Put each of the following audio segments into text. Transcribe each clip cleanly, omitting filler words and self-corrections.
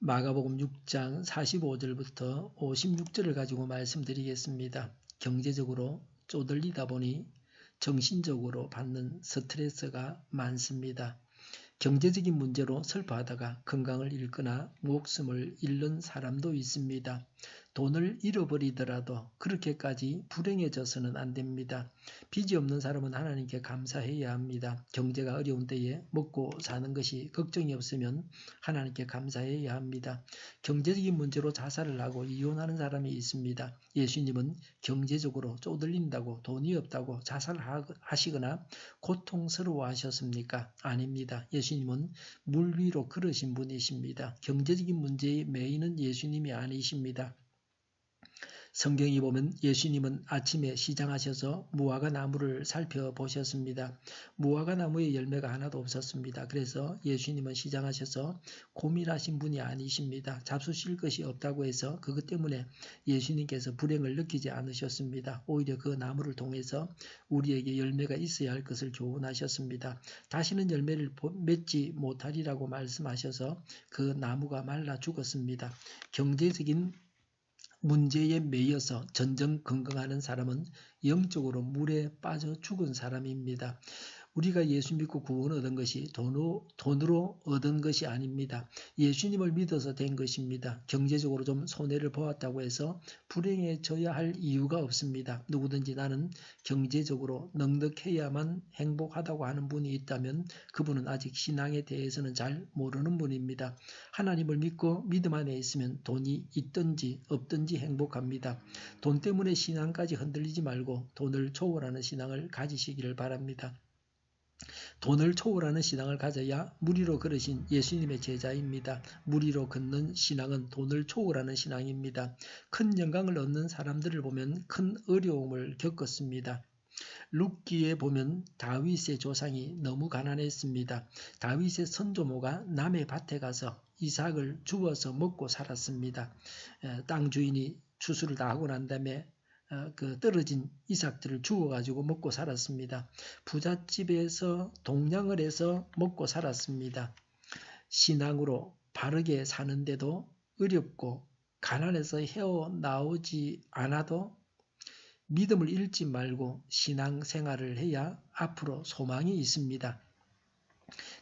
마가복음 6장 45절부터 56절을 가지고 말씀드리겠습니다. 경제적으로 쪼들리다 보니 정신적으로 받는 스트레스가 많습니다. 경제적인 문제로 슬퍼하다가 건강을 잃거나 목숨을 잃는 사람도 있습니다. 돈을 잃어버리더라도 그렇게까지 불행해져서는 안 됩니다. 빚이 없는 사람은 하나님께 감사해야 합니다. 경제가 어려운 때에 먹고 사는 것이 걱정이 없으면 하나님께 감사해야 합니다. 경제적인 문제로 자살을 하고 이혼하는 사람이 있습니다. 예수님은 경제적으로 쪼들린다고 돈이 없다고 자살하시거나 고통스러워하셨습니까? 아닙니다. 예수님은 물 위로 걸으신 분이십니다. 경제적인 문제의 메인은 예수님이 아니십니다. 성경에 보면 예수님은 아침에 시장하셔서 무화과 나무를 살펴보셨습니다. 무화과 나무에 열매가 하나도 없었습니다. 그래서 예수님은 시장하셔서 고민하신 분이 아니십니다. 잡수실 것이 없다고 해서 그것 때문에 예수님께서 불행을 느끼지 않으셨습니다. 오히려 그 나무를 통해서 우리에게 열매가 있어야 할 것을 교훈하셨습니다. 다시는 열매를 맺지 못하리라고 말씀하셔서 그 나무가 말라 죽었습니다. 경제적인 문제에 매여서 전정 건강하는 사람은 영적으로 물에 빠져 죽은 사람입니다. 우리가 예수 믿고 구원 얻은 것이 돈으로 얻은 것이 아닙니다. 예수님을 믿어서 된 것입니다. 경제적으로 좀 손해를 보았다고 해서 불행해져야 할 이유가 없습니다. 누구든지 나는 경제적으로 넉넉해야만 행복하다고 하는 분이 있다면 그분은 아직 신앙에 대해서는 잘 모르는 분입니다. 하나님을 믿고 믿음 안에 있으면 돈이 있든지 없든지 행복합니다. 돈 때문에 신앙까지 흔들리지 말고 돈을 초월하는 신앙을 가지시기를 바랍니다. 돈을 초월하는 신앙을 가져야 물 위로 걸으신 예수님의 제자입니다. 물 위로 걷는 신앙은 돈을 초월하는 신앙입니다. 큰 영광을 얻는 사람들을 보면 큰 어려움을 겪었습니다. 룻기에 보면 다윗의 조상이 너무 가난했습니다. 다윗의 선조모가 남의 밭에 가서 이삭을 주워서 먹고 살았습니다. 땅 주인이 추수를 다 하고 난 다음에 그 떨어진 이삭들을 주워가지고 먹고 살았습니다. 부잣집에서 동냥을 해서 먹고 살았습니다. 신앙으로 바르게 사는데도 어렵고 가난해서 헤어나오지 않아도 믿음을 잃지 말고 신앙생활을 해야 앞으로 소망이 있습니다.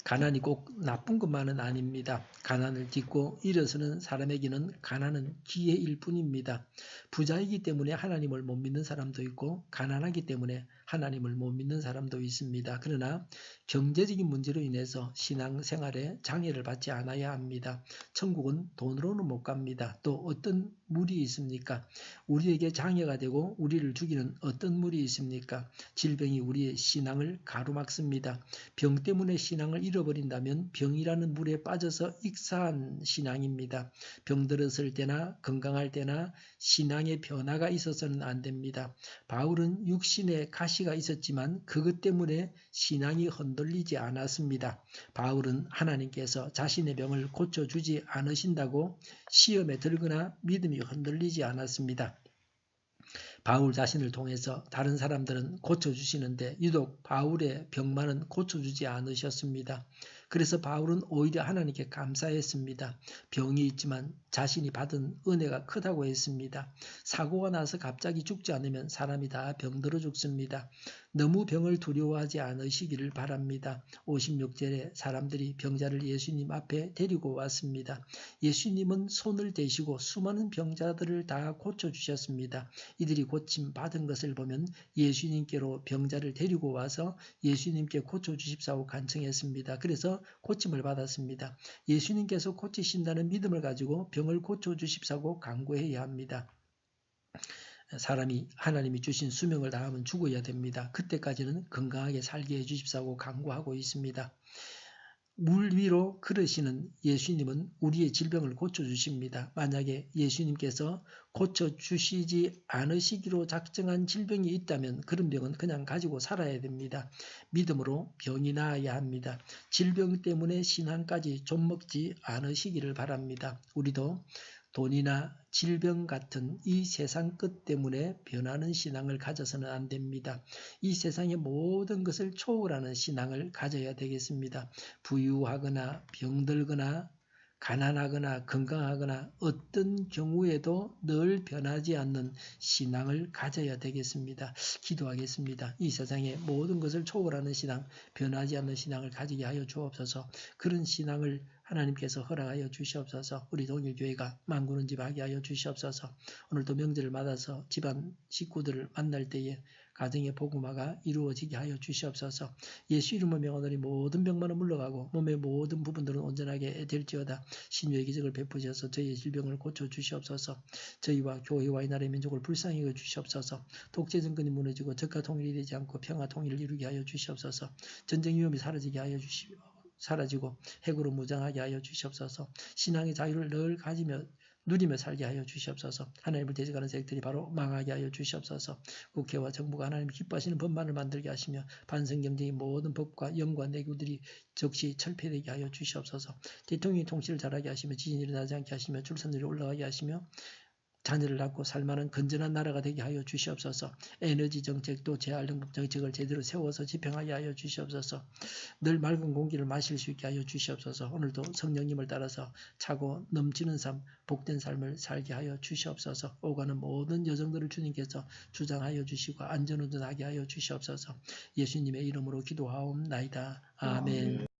가난이 꼭 나쁜 것만은 아닙니다. 가난을 딛고 일어서는 사람에게는 가난은 기회일 뿐입니다. 부자이기 때문에 하나님을 못 믿는 사람도 있고 가난하기 때문에 하나님을 못 믿는 사람도 있습니다. 그러나 경제적인 문제로 인해서 신앙생활에 장애를 받지 않아야 합니다. 천국은 돈으로는 못 갑니다. 또 어떤 물이 있습니까? 우리에게 장애가 되고 우리를 죽이는 어떤 물이 있습니까? 질병이 우리의 신앙을 가로막습니다. 병 때문에 신앙을 잃어버린다면 병이라는 물에 빠져서 익사한 신앙입니다. 병들었을 때나 건강할 때나 신앙의 변화가 있어서는 안 됩니다. 바울은 육신에 가시가 있었지만 그것 때문에 신앙이 흔들리지 않았습니다. 바울은 하나님께서 자신의 병을 고쳐주지 않으신다고 시험에 들거나 믿음이 흔들리지 않았습니다. 바울 자신을 통해서 다른 사람들은 고쳐주시는데 유독 바울의 병만은 고쳐주지 않으셨습니다. 그래서 바울은 오히려 하나님께 감사했습니다. 병이 있지만 자신이 받은 은혜가 크다고 했습니다. 사고가 나서 갑자기 죽지 않으면 사람이 다 병들어 죽습니다. 너무 병을 두려워하지 않으시기를 바랍니다. 56절에 사람들이 병자를 예수님 앞에 데리고 왔습니다. 예수님은 손을 대시고 수많은 병자들을 다 고쳐주셨습니다. 이들이 고침 받은 것을 보면 예수님께로 병자를 데리고 와서 예수님께 고쳐주십사고 간청했습니다. 그래서 고침을 받았습니다. 예수님께서 고치신다는 믿음을 가지고 병을 고쳐주십사고 간구해야 합니다. 사람이 하나님이 주신 수명을 다하면 죽어야 됩니다. 그때까지는 건강하게 살게 해주십사고 간구하고 있습니다. 물 위로 걸으시는 예수님은 우리의 질병을 고쳐주십니다. 만약에 예수님께서 고쳐주시지 않으시기로 작정한 질병이 있다면 그런 병은 그냥 가지고 살아야 됩니다. 믿음으로 병이 나아야 합니다. 질병 때문에 신앙까지 좀먹지 않으시기를 바랍니다. 우리도 돈이나 질병 같은 이 세상 것 때문에 변하는 신앙을 가져서는 안 됩니다. 이 세상의 모든 것을 초월하는 신앙을 가져야 되겠습니다. 부유하거나 병들거나 가난하거나 건강하거나 어떤 경우에도 늘 변하지 않는 신앙을 가져야 되겠습니다. 기도하겠습니다. 이 세상의 모든 것을 초월하는 신앙, 변하지 않는 신앙을 가지게 하여 주옵소서. 그런 신앙을 하나님께서 허락하여 주시옵소서. 우리 동일교회가 만군은집하게 하여 주시옵소서. 오늘도 명절을 맞아서 집안 식구들을 만날 때에 가정의 복음화가 이루어지게 하여 주시옵소서. 예수 이름으로 명하노니 모든 병만은 물러가고 몸의 모든 부분들은 온전하게 될지어다. 신유의 기적을 베푸셔서 저희의 질병을 고쳐주시옵소서. 저희와 교회와 이 나라의 민족을 불쌍히 여주시옵소서. 독재 정권이 무너지고 적과 통일이 되지 않고 평화 통일을 이루게 하여 주시옵소서. 전쟁 위험이 사라지게 하여 사라지고 핵으로 무장하게 하여 주시옵소서. 신앙의 자유를 늘 누리며 살게 하여 주시옵소서. 하나님을 대적하는 세력들이 바로 망하게 하여 주시옵소서. 국회와 정부가 하나님 기뻐하시는 법만을 만들게 하시며 반성경제의 모든 법과 영과 내구들이 즉시 철폐되게 하여 주시옵소서. 대통령이 통치를 잘하게 하시며 지진이 일어나지 않게 하시며 출산율이 올라가게 하시며 자녀를 낳고 살만한 건전한 나라가 되게 하여 주시옵소서. 에너지 정책도 재활용법 정책을 제대로 세워서 집행하게 하여 주시옵소서. 늘 맑은 공기를 마실 수 있게 하여 주시옵소서. 오늘도 성령님을 따라서 차고 넘치는 삶, 복된 삶을 살게 하여 주시옵소서. 오가는 모든 여정들을 주님께서 주장하여 주시고 안전운전하게 하여 주시옵소서. 예수님의 이름으로 기도하옵나이다. 아멘.